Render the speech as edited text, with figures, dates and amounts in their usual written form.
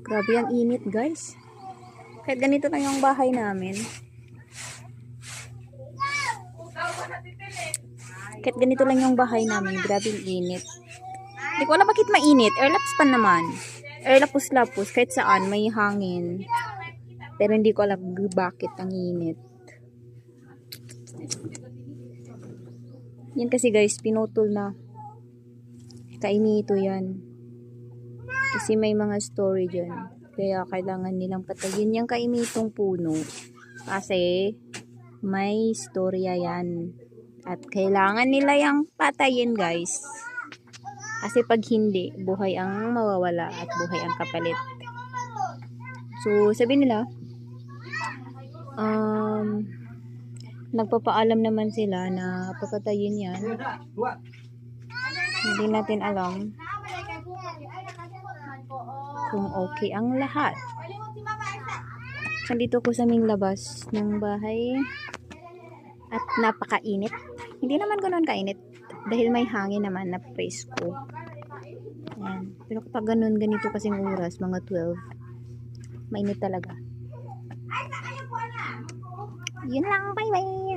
Grabe ang init, guys. Kahit ganito lang yung bahay namin. Kahit ganito lang yung bahay namin, grabe ang init. Hindi ko alam bakit mainit. Airlaps pa naman. Airlapos-lapos, kahit saan may hangin. Pero hindi ko alam bakit ang init. Yan kasi guys, pinutol na. Kainito yan. Kasi may mga story dyan. Kaya kailangan nilang patayin yung kainitong puno. Kasi may storya yan. At kailangan nila yung patayin guys. Kasi pag hindi, buhay ang mawawala at buhay ang kapalit. So, sabi nila, nagpapaalam naman sila na papatayin yan. Hindi natin alam kung okay ang lahat. Nandito ko sa aming labas ng bahay at napakainit. Hindi naman ganoon kainit dahil may hangin naman na presko. Ayan. Pero kapag ganito kasing oras, mga 12, mainit talaga. Yun lang, bye bye!